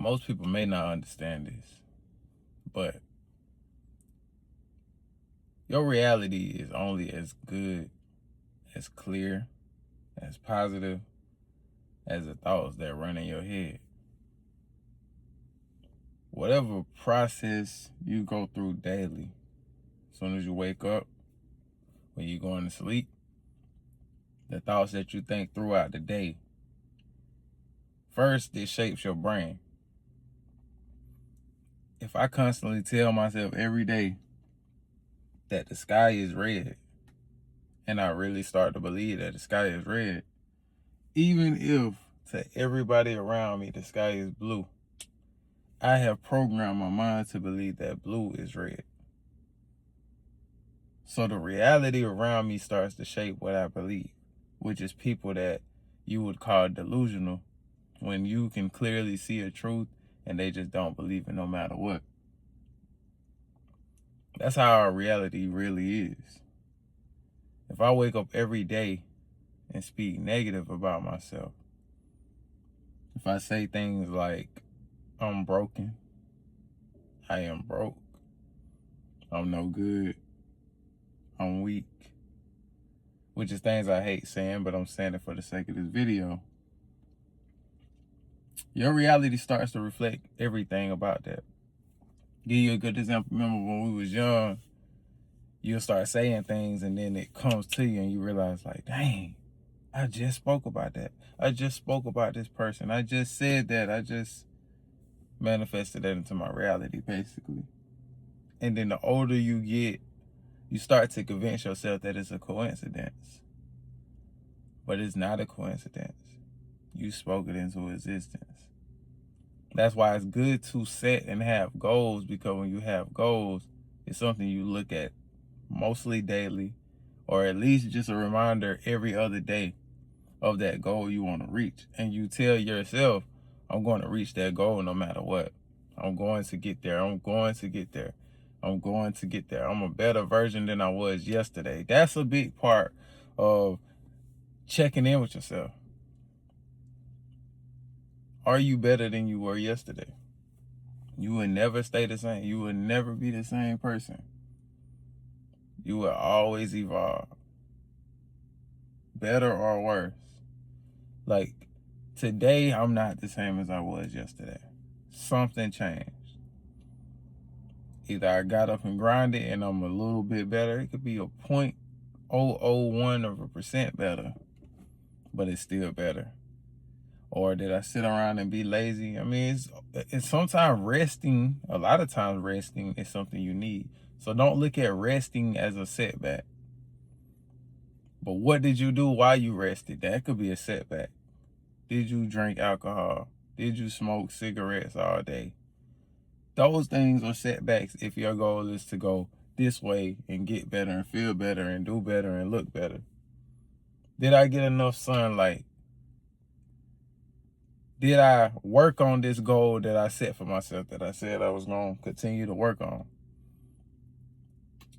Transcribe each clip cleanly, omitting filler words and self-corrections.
most people may not understand this, but your reality is only as good, as clear, as positive as the thoughts that run in your head. Whatever process you go through daily, as soon as you wake up, when you're going to sleep, the thoughts that you think throughout the day, first, it shapes your brain. If I constantly tell myself every day that the sky is red, and I really start to believe that the sky is red, even if to everybody around me the sky is blue, I have programmed my mind to believe that blue is red. So the reality around me starts to shape what I believe, which is people that you would call delusional, when you can clearly see a truth and they just don't believe it no matter what. That's how our reality really is. If I wake up every day and speak negative about myself, if I say things like, I'm broken, I am broke, I'm no good, I'm weak, which is things I hate saying, but I'm saying it for the sake of this video, your reality starts to reflect everything about that. Give you a good example. Remember when we was young, you'll start saying things and then it comes to you and you realize like, dang, I just spoke about that. I just spoke about this person. I just said that. I just manifested that into my reality, basically. And then the older you get, you start to convince yourself that it's a coincidence. But it's not a coincidence. You spoke it into existence. That's why it's good to set and have goals, because when you have goals, it's something you look at mostly daily, or at least just a reminder every other day of that goal you want to reach. And you tell yourself, I'm going to reach that goal no matter what. I'm going to get there. I'm going to get there. I'm going to get there. I'm a better version than I was yesterday. That's a big part of checking in with yourself. Are you better than you were yesterday? You will never stay the same. You will never be the same person. You will always evolve. Better or worse. Like, today, I'm not the same as I was yesterday. Something changed. Either I got up and grinded and I'm a little bit better. It could be a 0.001 of a percent better, but it's still better. Or did I sit around and be lazy? I mean, it's sometimes resting, a lot of times resting is something you need. So don't look at resting as a setback. But what did you do while you rested? That could be a setback. Did you drink alcohol? Did you smoke cigarettes all day? Those things are setbacks if your goal is to go this way and get better and feel better and do better and look better. Did I get enough sunlight? Did I work on this goal that I set for myself, that I said I was going to continue to work on?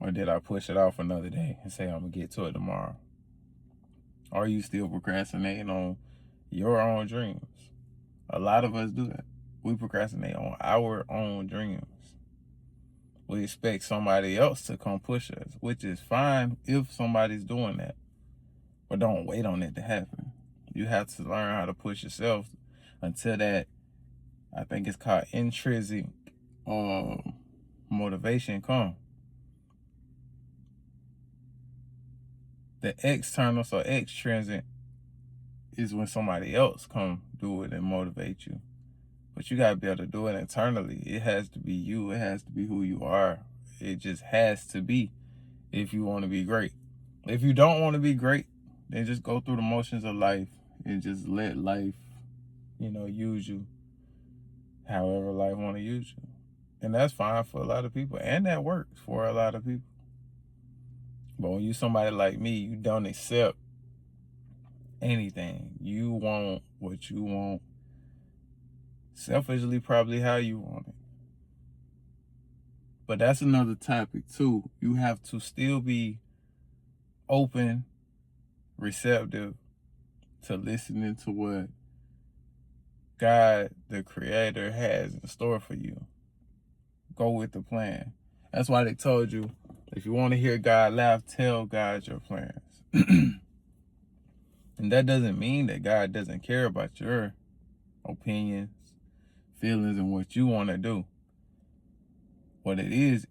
Or did I push it off another day and say I'm going to get to it tomorrow? Are you still procrastinating on your own dreams? A lot of us do that. We procrastinate on our own dreams. We expect somebody else to come push us, which is fine if somebody's doing that. But don't wait on it to happen. You have to learn how to push yourself until that, I think it's called intrinsic motivation come. The external, so extrinsic, is when somebody else come do it and motivate you. But you got to be able to do it internally. It has to be you. It has to be who you are. It just has to be if you want to be great. If you don't want to be great, then just go through the motions of life and just let life, use you however life want to use you. And that's fine for a lot of people. And that works for a lot of people. But when you somebody like me, you don't accept anything. You want what you want. Selfishly, probably how you want it. But that's another topic too. You have to still be open, receptive to listening to what God, the Creator, has in store for you. Go with the plan. That's why they told you, if you want to hear God laugh, tell God your plans. And that doesn't mean that God doesn't care about your opinions, feelings, and what you want to do. What it is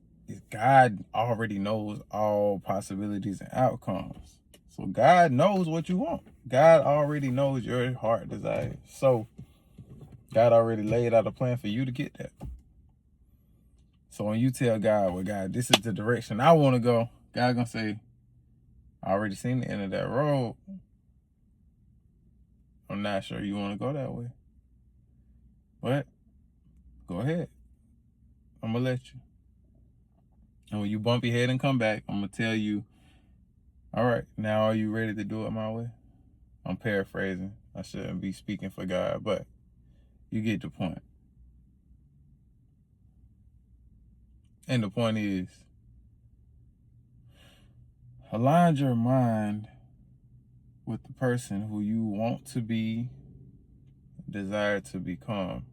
God already knows all possibilities and outcomes. So God knows what you want. God already knows your heart desires. So God already laid out a plan for you to get that. So when you tell God, well, God, this is the direction I want to go, God gonna say, I already seen the end of that road. I'm not sure you want to go that way. But go ahead. I'm gonna let you. And when you bump your head and come back, I'm gonna tell you, all right, now are you ready to do it my way? I'm paraphrasing. I shouldn't be speaking for God, but you get the point. And the point is, align your mind with the person who you want to be, desire to become.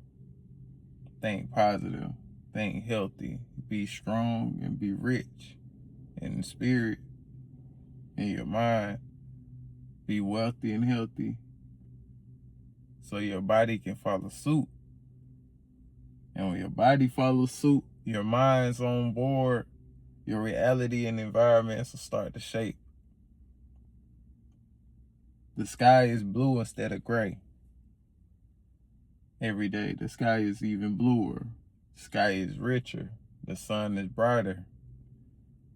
Think positive, think healthy, be strong, and be rich in the spirit, in your mind. Be wealthy and healthy so your body can follow suit. And when your body follows suit, your mind's on board, your reality and environments will start to shape. The sky is blue instead of gray. Every day, the sky is even bluer. The sky is richer. The sun is brighter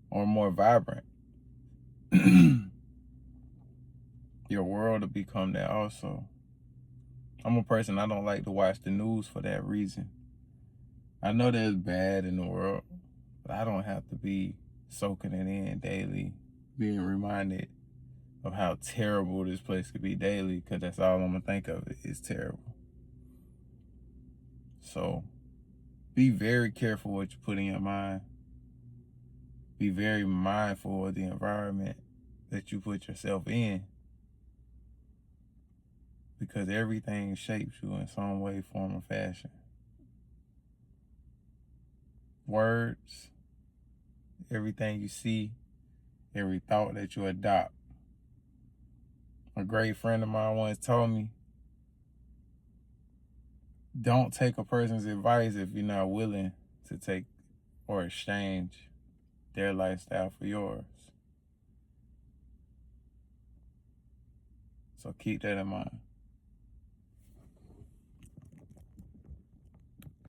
or more vibrant. Your world will become that also. I'm a person, I don't like to watch the news for that reason. I know there's bad in the world, but I don't have to be soaking it in daily, being reminded of how terrible this place could be daily, because that's all I'm gonna think of is terrible. So be very careful what you put in your mind. Be very mindful of the environment that you put yourself in, because everything shapes you in some way, form, or fashion. Words, everything you see, every thought that you adopt. A great friend of mine once told me, don't take a person's advice if you're not willing to take or exchange their lifestyle for yours. So keep that in mind.